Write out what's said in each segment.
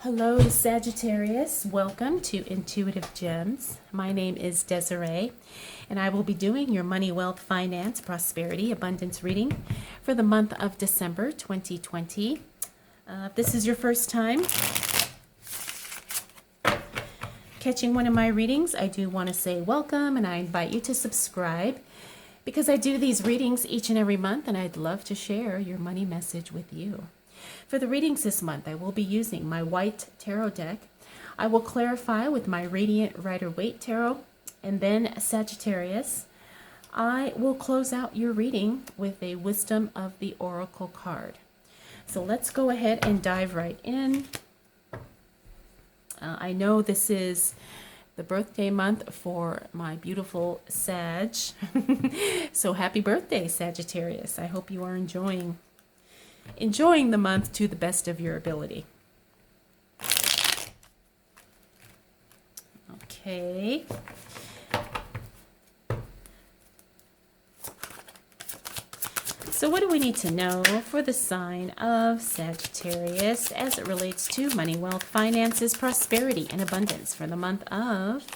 Hello, Sagittarius. Welcome to Intuitive Gems. My name is Desiree, and I will be doing your money, wealth, finance, prosperity, abundance reading for the month of December 2020. If this is your first time catching one of my readings, I do want to say welcome, and I invite you to subscribe because I do these readings each and every month, and I'd love to share your money message with you. For the readings this month, I will be using my white tarot deck. I will clarify with my Radiant Rider-Waite tarot, and then Sagittarius. I will close out your reading with a Wisdom of the Oracle card. So let's go ahead and dive right in. I know this is the birthday month for my beautiful Sag. So happy birthday, Sagittarius. I hope you are enjoying the month to the best of your ability. Okay. So what do we need to know for the sign of Sagittarius as it relates to money, wealth, finances, prosperity, and abundance for the month of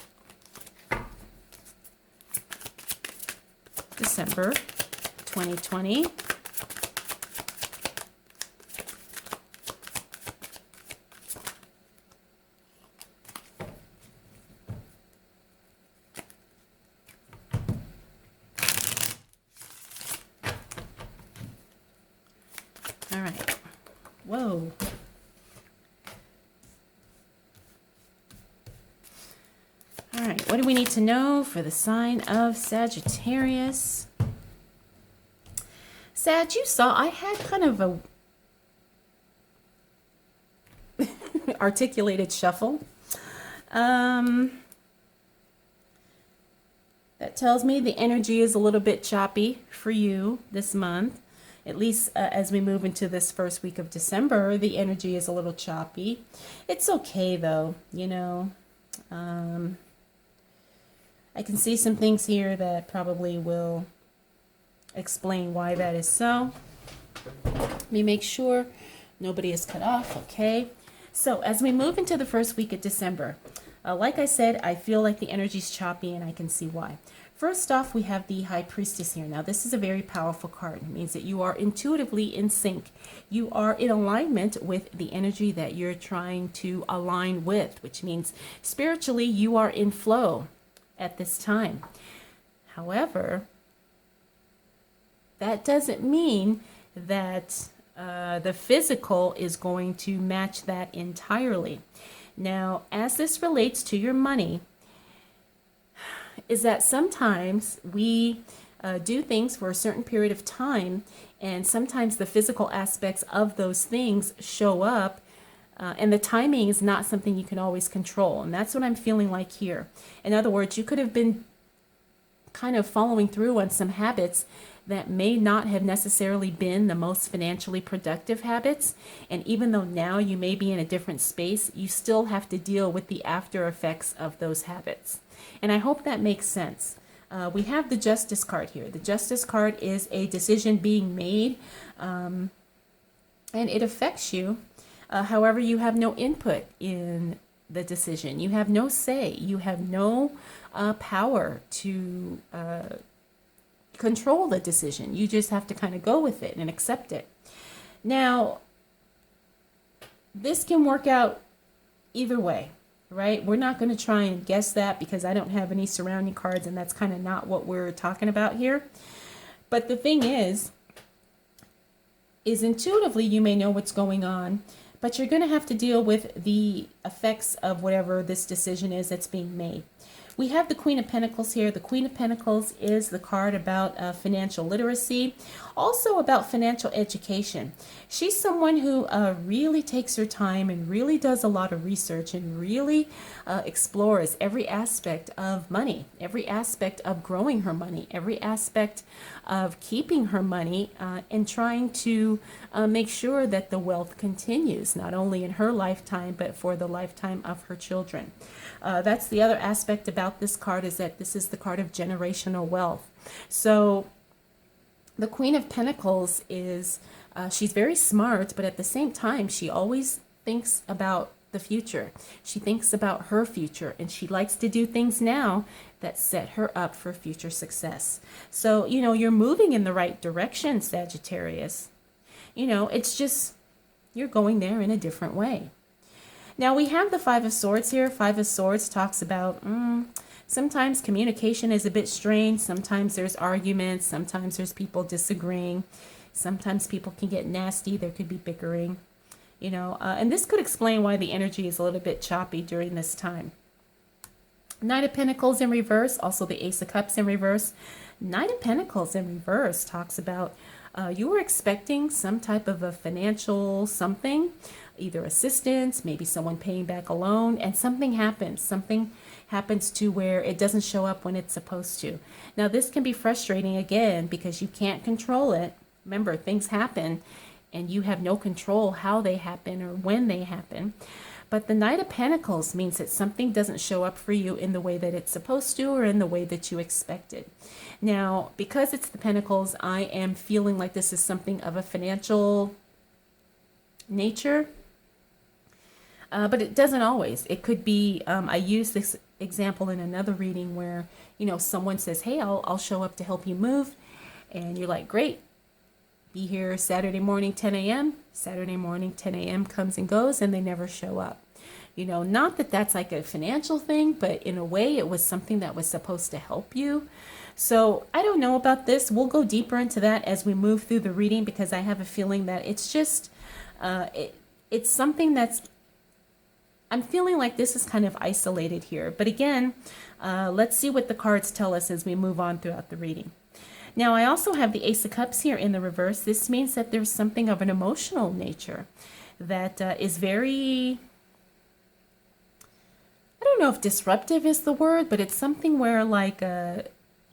December 2020? All right. Whoa. All right. What do we need to know for the sign of Sagittarius? Sag, you saw I had kind of a articulated shuffle. That tells me the energy is a little bit choppy for you this month. At least as we move into this first week of December, the energy is a little choppy. It's okay though, you know. I can see some things here that probably will explain why that is so. Let me make sure nobody is cut off, okay? So as we move into the first week of December, like I said, I feel like the energy is choppy and I can see why. First off, we have the High Priestess here. Now, this is a very powerful card. It means that you are intuitively in sync. You are in alignment with the energy that you're trying to align with, which means spiritually you are in flow at this time. However, that doesn't mean that the physical is going to match that entirely. Now, as this relates to your money, is that sometimes we do things for a certain period of time, and sometimes the physical aspects of those things show up, and the timing is not something you can always control. And that's what I'm feeling like here. In other words, you could have been kind of following through on some habits that may not have necessarily been the most financially productive habits. And even though now you may be in a different space, you still have to deal with the after effects of those habits. And I hope that makes sense. We have the Justice card here. The Justice card is a decision being made, and it affects you. However, you have no input in the decision. You have no say. You have no power to control the decision. You just have to kind of go with it and accept it. Now, this can work out either way, right? We're not going to try and guess that because I don't have any surrounding cards, and that's kind of not what we're talking about here. But the thing is intuitively you may know what's going on, but you're going to have to deal with the effects of whatever this decision is that's being made. We have the Queen of Pentacles here. The Queen of Pentacles is the card about financial literacy, also about financial education. She's someone who really takes her time and really does a lot of research and really explores every aspect of money, every aspect of growing her money, every aspect of keeping her money and trying to make sure that the wealth continues, not only in her lifetime, but for the lifetime of her children. That's the other aspect about this card, is that this is the card of generational wealth. So the Queen of Pentacles is, she's very smart, but at the same time, she always thinks about the future. She thinks about her future, and she likes to do things now that set her up for future success. So, you're moving in the right direction, Sagittarius. It's just you're going there in a different way. Now we have the Five of Swords here. Five of Swords talks about sometimes communication is a bit strained. Sometimes there's arguments. Sometimes there's people disagreeing. Sometimes people can get nasty. There could be bickering, and this could explain why the energy is a little bit choppy during this time. Knight of Pentacles in reverse, also the Ace of Cups in reverse. Knight of Pentacles in reverse talks about you were expecting some type of a financial something, either assistance, maybe someone paying back a loan, and something happens. Something happens to where it doesn't show up when it's supposed to. Now, this can be frustrating again because you can't control it. Remember, things happen and you have no control how they happen or when they happen. But the Knight of Pentacles means that something doesn't show up for you in the way that it's supposed to or in the way that you expected. Now, because it's the Pentacles, I am feeling like this is something of a financial nature. But it doesn't always. It could be, I use this example in another reading where, someone says, hey, I'll show up to help you move. And you're like, great. Be here Saturday morning, 10 a.m. Saturday morning, 10 a.m. comes and goes, and they never show up. Not that that's like a financial thing, but in a way it was something that was supposed to help you. So I don't know about this. We'll go deeper into that as we move through the reading, because I have a feeling that it's just, it's something that's, I'm feeling like this is kind of isolated here. But again, let's see what the cards tell us as we move on throughout the reading. Now, I also have the Ace of Cups here in the reverse. This means that there's something of an emotional nature that is very, I don't know if disruptive is the word, but it's something where like,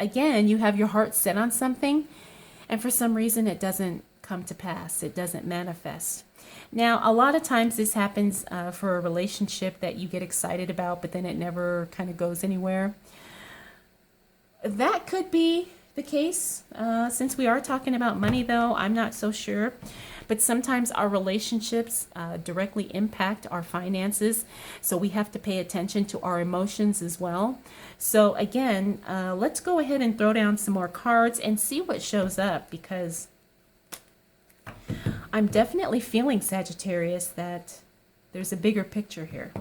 again, you have your heart set on something and for some reason it doesn't come to pass. It doesn't manifest. Now, a lot of times this happens for a relationship that you get excited about, but then it never kind of goes anywhere. That could be the case. Since we are talking about money, though, I'm not so sure. But sometimes our relationships directly impact our finances, so we have to pay attention to our emotions as well. So again, let's go ahead and throw down some more cards and see what shows up, because I'm definitely feeling, Sagittarius, that there's a bigger picture here.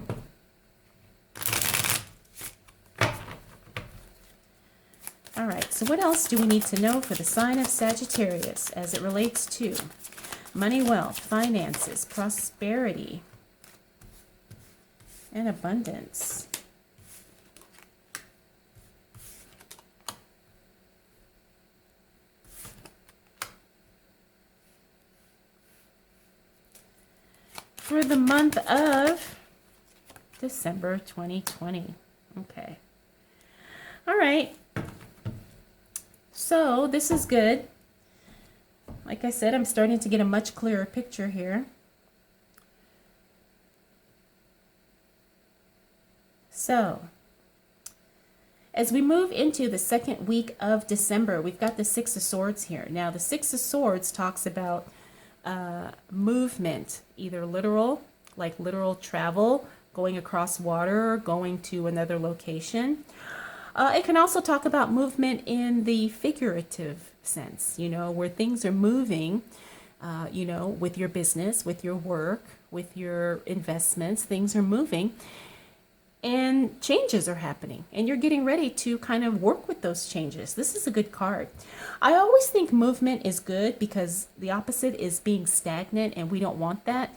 All right, so what else do we need to know for the sign of Sagittarius as it relates to money, wealth, finances, prosperity, and abundance? For the month of December 2020. Okay. All right. So this is good. Like I said, I'm starting to get a much clearer picture here. So as we move into the second week of December, we've got the Six of Swords here. Now, the Six of Swords talks about movement, either literal, like literal travel, going across water, going to another location. It can also talk about movement in the figurative sense, where things are moving, with your business, with your work, with your investments, things are moving and changes are happening and you're getting ready to kind of work with those changes. This is a good card. I always think movement is good because the opposite is being stagnant and we don't want that.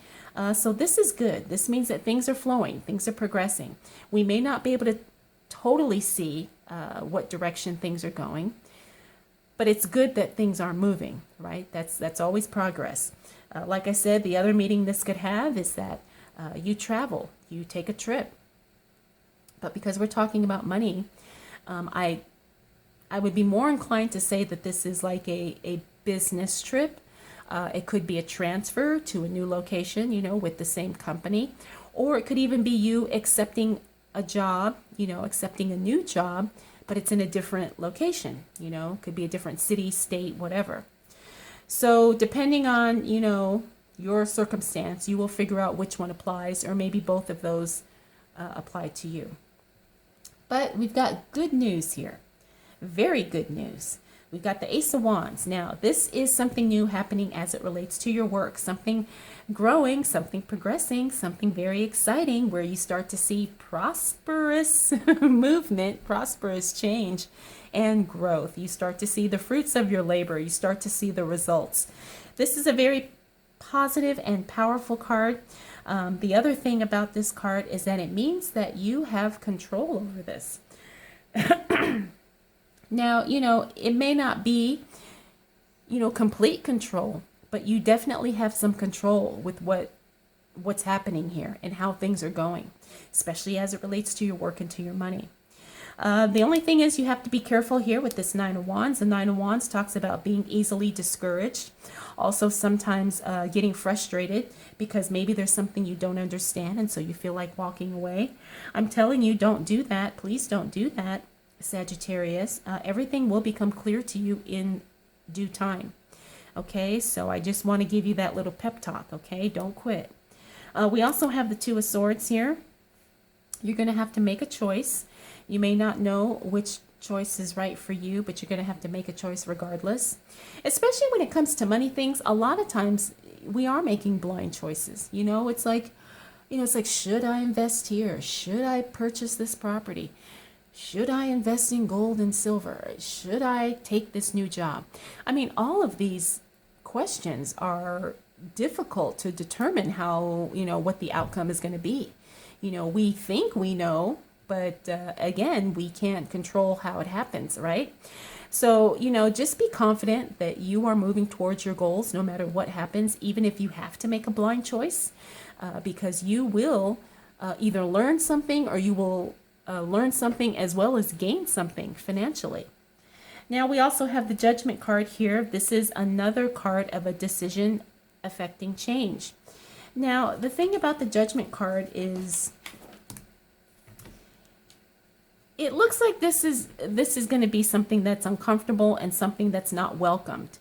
So this is good. This means that things are flowing, things are progressing. We may not be able to totally see what direction things are going, but it's good that things are moving, right? That's always progress. Like I said, the other meaning this could have is that you travel, you take a trip. But because we're talking about money, I would be more inclined to say that this is like a business trip. It could be a transfer to a new location, with the same company, or it could even be you accepting a job, accepting a new job, but it's in a different location, could be a different city, state, whatever. So depending on, your circumstance, you will figure out which one applies, or maybe both of those apply to you. But we've got good news here. Very good news. We've got the Ace of Wands. Now, this is something new happening as it relates to your work, something growing, something progressing, something very exciting where you start to see prosperous movement, prosperous change and growth. You start to see the fruits of your labor. You start to see the results. This is a very positive and powerful card. The other thing about this card is that it means that you have control over this. Now, it may not be, complete control, but you definitely have some control with what's happening here and how things are going, especially as it relates to your work and to your money. The only thing is you have to be careful here with this Nine of Wands. The Nine of Wands talks about being easily discouraged. Also, sometimes getting frustrated because maybe there's something you don't understand and so you feel like walking away. I'm telling you, don't do that. Please don't do that, Sagittarius. Everything will become clear to you in due time. Okay, so I just want to give you that little pep talk. Okay, don't quit. We also have the Two of Swords here. You're going to have to make a choice. You may not know which choice is right for you, but you're going to have to make a choice regardless. Especially when it comes to money things, a lot of times we are making blind choices. It's like, should I invest here? Should I purchase this property? Should I invest in gold and silver? Should I take this new job? I mean, all of these questions are difficult to determine how, what the outcome is going to be. We think we know, but again, we can't control how it happens, right? So, just be confident that you are moving towards your goals no matter what happens, even if you have to make a blind choice, because you will either learn something or you will learn something as well as gain something financially. Now, we also have the Judgment card here. This is another card of a decision affecting change. Now, the thing about the Judgment card is it looks like this is going to be something that's uncomfortable and something that's not welcomed.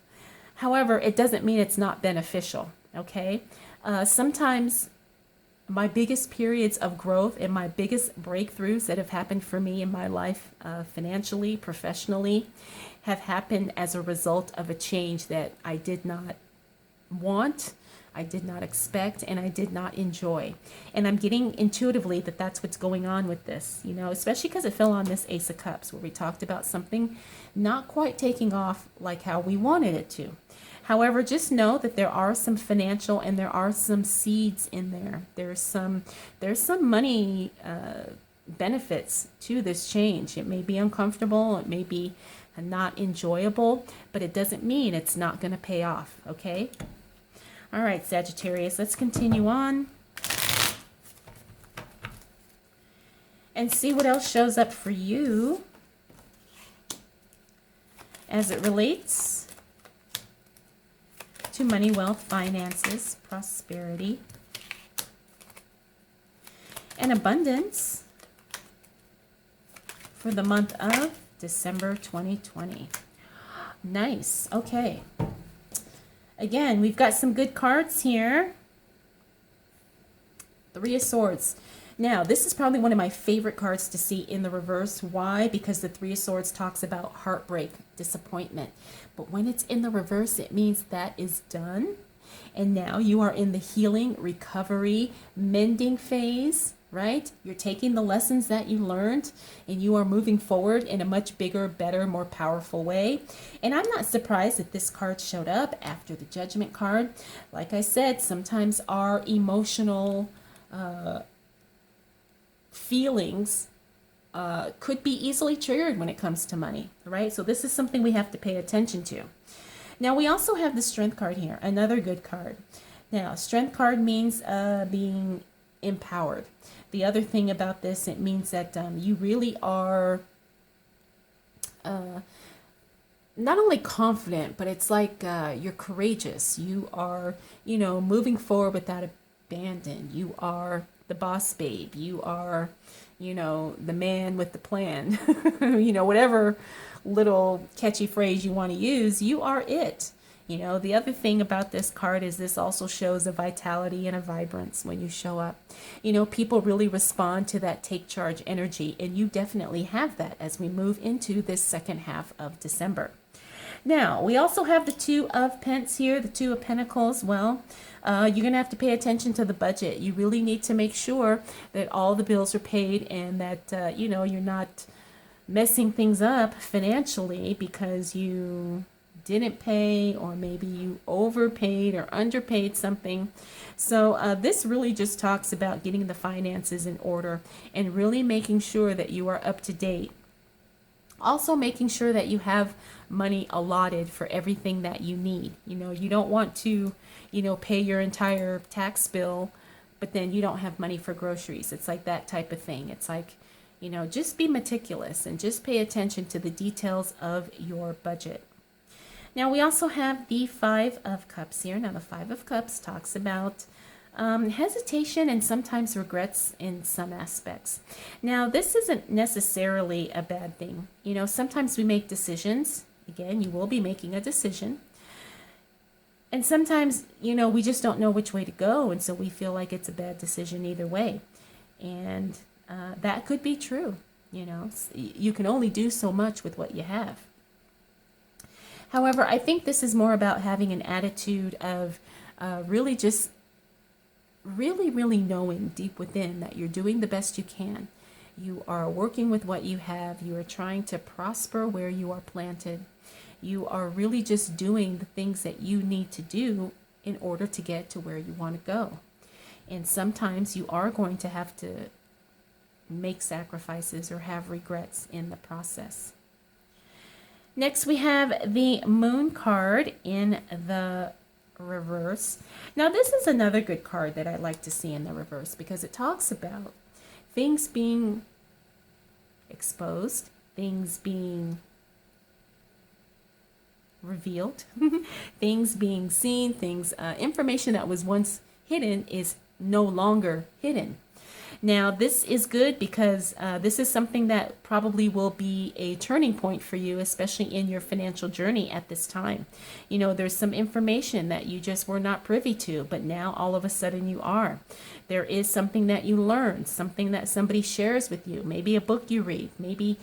However, it doesn't mean it's not beneficial, okay? Sometimes my biggest periods of growth and my biggest breakthroughs that have happened for me in my life, financially, professionally, have happened as a result of a change that I did not want, I did not expect, and I did not enjoy. And I'm getting intuitively that that's what's going on with this, especially because it fell on this Ace of Cups where we talked about something not quite taking off like how we wanted it to. However, just know that there are some financial and there are some seeds in there. There's some money benefits to this change. It may be uncomfortable, it may be not enjoyable, but it doesn't mean it's not going to pay off, okay? All right, Sagittarius, let's continue on and see what else shows up for you as it relates to money, wealth, finances, prosperity, and abundance for the month of December 2020. Nice. Okay. Again, we've got some good cards here. Three of Swords. Now, this is probably one of my favorite cards to see in the reverse. Why? Because the Three of Swords talks about heartbreak, disappointment. But when it's in the reverse, it means that is done. And now you are in the healing, recovery, mending phase, right? You're taking the lessons that you learned and you are moving forward in a much bigger, better, more powerful way. And I'm not surprised that this card showed up after the Judgment card. Like I said, sometimes our emotional feelings could be easily triggered when it comes to money, right? So this is something we have to pay attention to. Now, we also have the Strength card here, another good card. Now, Strength card means being empowered. The other thing about this, it means that you really are not only confident, but it's like you're courageous. You are, moving forward without abandon. You are the boss babe. You are, the man with the plan. Whatever little catchy phrase you want to use, you are it. You know, the other thing about this card is this also shows a vitality and a vibrance when you show up. You know, people really respond to that take charge energy, and you definitely have that as we move into this second half of December. Now, we also have the Two of Pence here, the Two of Pentacles. Well, you're going to have to pay attention to the budget. You really need to make sure that all the bills are paid and that, you know, you're not messing things up financially because you didn't pay, or maybe you overpaid or underpaid something. So this really just talks about getting the finances in order and really making sure that you are up to date. Also making sure that you have money allotted for everything that you need. You know, you don't want to, you know, pay your entire tax bill, but then you don't have money for groceries. It's like that type of thing. It's like, you know, just be meticulous and just pay attention to the details of your budget. Now we also have the Five of Cups here. Now the Five of Cups talks about hesitation and sometimes regrets in some aspects. Now, this isn't necessarily a bad thing. You know, sometimes we make decisions. Again, you will be making a decision. And sometimes, you know, we just don't know which way to go. And so we feel like it's a bad decision either way. And that could be true. You know, you can only do so much with what you have. However, I think this is more about having an attitude of really just really knowing deep within that you're doing the best you can. You are working with what you have. You are trying to prosper where you are planted. You are really just doing the things that you need to do in order to get to where you want to go. And sometimes you are going to have to make sacrifices or have regrets in the process. Next, we have the Moon card in the reverse. Now, this is another good card that I like to see in the reverse because it talks about things being exposed, things being revealed, things being seen, things, information that was once hidden is no longer hidden. Now, this is good because this is something that probably will be a turning point for you, especially in your financial journey at this time. You know, there's some information that you just were not privy to, but now all of a sudden you are. There is something that you learned, something that somebody shares with you, maybe a book you read, maybe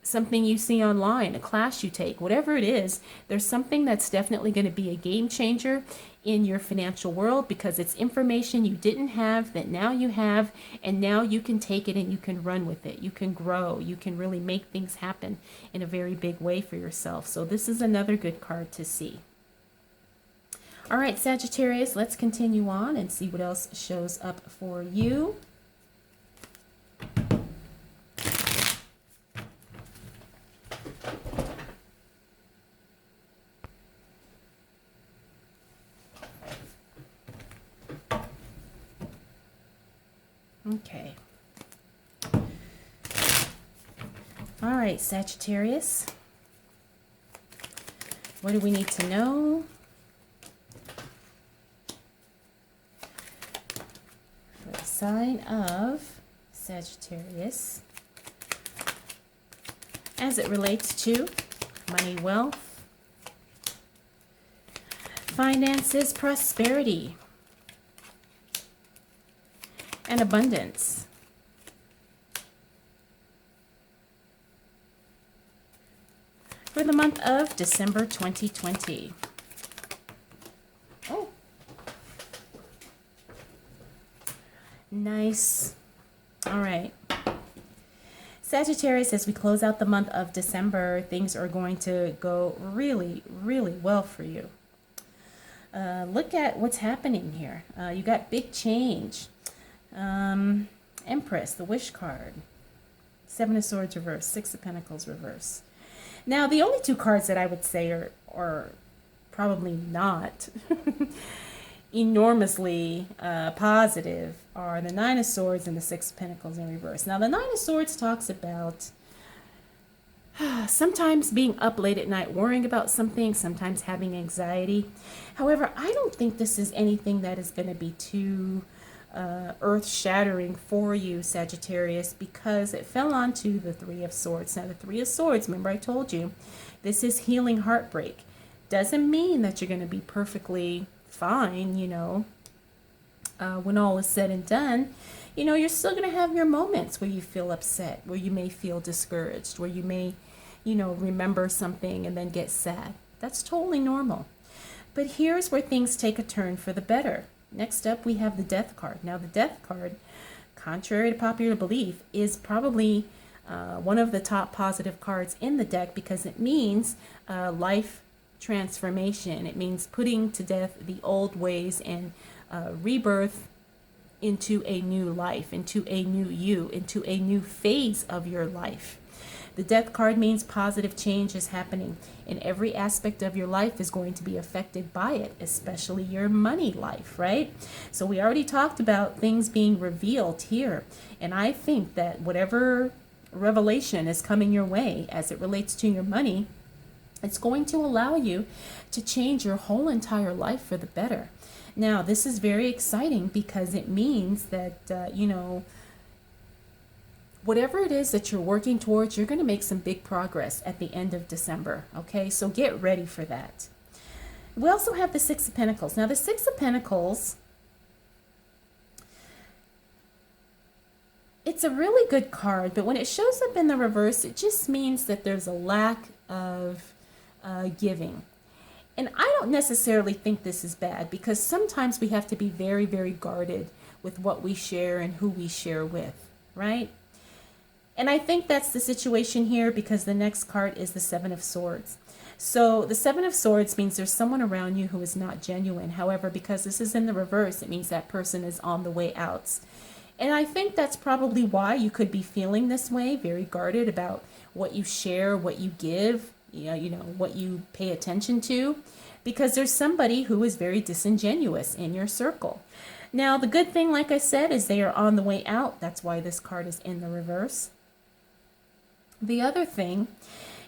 something you see online, a class you take, whatever it is, there's something that's definitely going to be a game changer in your financial world because it's information you didn't have that now you have, and now you can take it and you can run with it. You can grow. You can really make things happen in a very big way for yourself. So this is another good card to see. All right, Sagittarius, let's continue on and see what else shows up for you. Okay. All right, Sagittarius. What do we need to know? For the sign of Sagittarius as it relates to money, wealth, finances, prosperity, and abundance. For the month of December 2020. Oh. Nice. All right. Sagittarius, as we close out the month of December, things are going to go really well for you. Look at what's happening here. You got big change. Empress, the Wish card, Seven of Swords reverse, Six of Pentacles reverse. Now, the only two cards that I would say are probably not enormously positive are the Nine of Swords and the Six of Pentacles in reverse. Now, the Nine of Swords talks about sometimes being up late at night worrying about something, sometimes having anxiety. However, I don't think this is anything that is going to be too earth-shattering for you, Sagittarius, because it fell onto the Three of Swords. Now, the Three of Swords, remember I told you, this is healing heartbreak. Doesn't mean that you're going to be perfectly fine, when all is said and done. You're still going to have your moments where you feel upset, where you may feel discouraged, where you may, remember something and then get sad. That's totally normal. But here's where things take a turn for the better. Next up, we have the Death card. Now, the Death card, contrary to popular belief, is probably one of the top positive cards in the deck because it means life transformation. It means putting to death the old ways and rebirth into a new life, into a new you, into a new phase of your life. The Death card means positive change is happening, and every aspect of your life is going to be affected by it, especially your money life, right? So we already talked about things being revealed here, and I think that whatever revelation is coming your way as it relates to your money, it's going to allow you to change your whole entire life for the better. Now, this is very exciting because it means that, whatever it is that you're working towards, you're going to make some big progress at the end of December, okay? So get ready for that. We also have the Six of Pentacles. Now, the Six of Pentacles, it's a really good card, but when it shows up in the reverse, it just means that there's a lack of giving. And I don't necessarily think this is bad because sometimes we have to be very, very guarded with what we share and who we share with, right? And I think that's the situation here because the next card is the Seven of Swords. So the Seven of Swords means there's someone around you who is not genuine. However, because this is in the reverse, it means that person is on the way out. And I think that's probably why you could be feeling this way, very guarded about what you share, what you give, what you pay attention to, because there's somebody who is very disingenuous in your circle. Now, the good thing, like I said, is they are on the way out. That's why this card is in the reverse. The other thing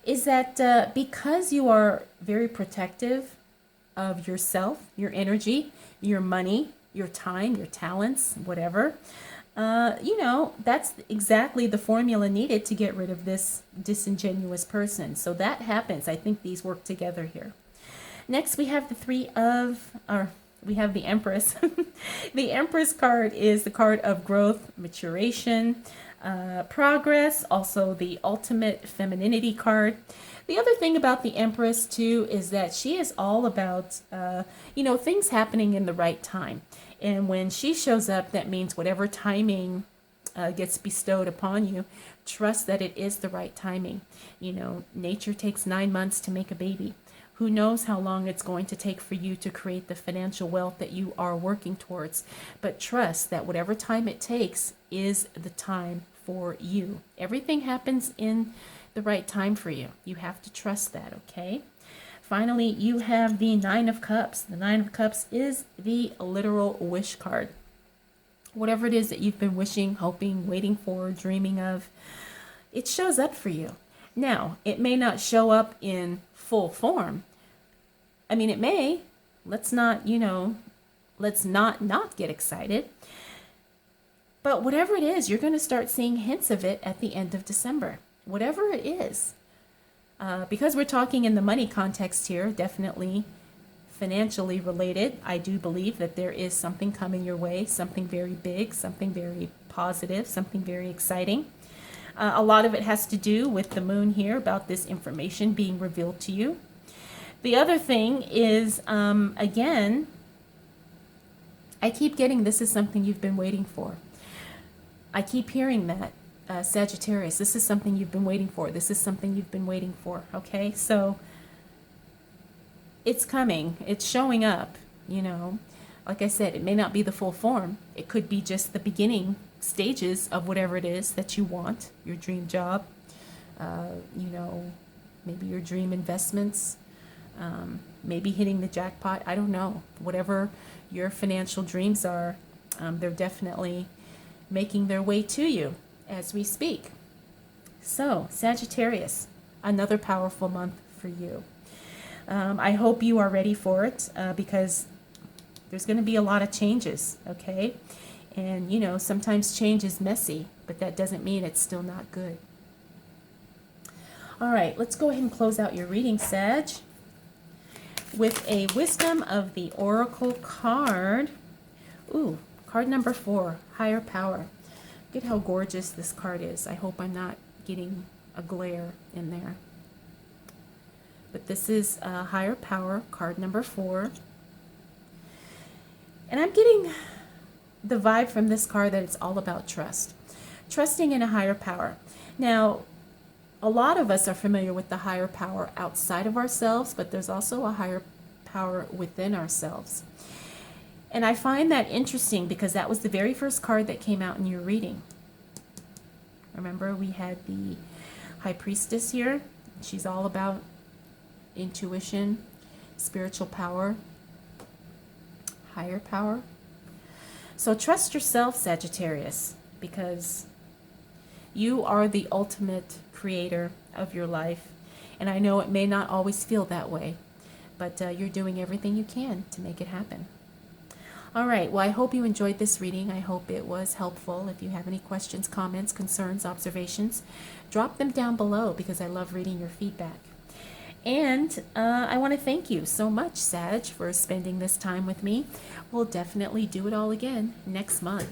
is that because you are very protective of yourself, your energy, your money, your time, your talents, whatever, that's exactly the formula needed to get rid of this disingenuous person. So that happens. I think these work together here. Next, we have we have the Empress. The Empress card is the card of growth, maturation, progress, also the ultimate femininity card. The other thing about the Empress too is that she is all about, things happening in the right time. And when she shows up, that means whatever timing gets bestowed upon you, trust that it is the right timing. Nature takes 9 months to make a baby. Who knows how long it's going to take for you to create the financial wealth that you are working towards. But trust that whatever time it takes is the time for you. Everything happens in the right time for you. You have to trust that, okay? Finally, you have the Nine of Cups. The Nine of Cups is the literal wish card. Whatever it is that you've been wishing, hoping, waiting for, dreaming of, it shows up for you. Now, it may not show up in full form. I mean, it may. Let's not get excited. But whatever it is, you're going to start seeing hints of it at the end of December. Whatever it is. Because we're talking in the money context here, definitely financially related, I do believe that there is something coming your way, something very big, something very positive, something very exciting. A lot of it has to do with the moon here about this information being revealed to you. The other thing is, again, I keep getting this is something you've been waiting for. I keep hearing that. Sagittarius, this is something you've been waiting for. This is something you've been waiting for. Okay, so it's coming. It's showing up, Like I said, it may not be the full form. It could be just the beginning stages of whatever it is that you want, your dream job, maybe your dream investments, maybe hitting the jackpot. I don't know. Whatever your financial dreams are, they're definitely making their way to you as we speak. So, Sagittarius, another powerful month for you. I hope you are ready for it because there's going to be a lot of changes, okay? And, sometimes change is messy, but that doesn't mean it's still not good. All right, let's go ahead and close out your reading, Sag. with a Wisdom of the Oracle card. Ooh, card number 4, Higher Power. Look at how gorgeous this card is. I hope I'm not getting a glare in there. But this is Higher Power, card number 4. And I'm getting the vibe from this card that it's all about trust. Trusting in a higher power. Now, a lot of us are familiar with the higher power outside of ourselves, but there's also a higher power within ourselves. And I find that interesting because that was the very first card that came out in your reading. Remember, we had the High Priestess here. She's all about intuition, spiritual power, higher power. So trust yourself, Sagittarius, because you are the ultimate creator of your life. And I know it may not always feel that way, but you're doing everything you can to make it happen. All right, well, I hope you enjoyed this reading. I hope it was helpful. If you have any questions, comments, concerns, observations, drop them down below because I love reading your feedback. And I want to thank you so much, Sag, for spending this time with me. We'll definitely do it all again next month.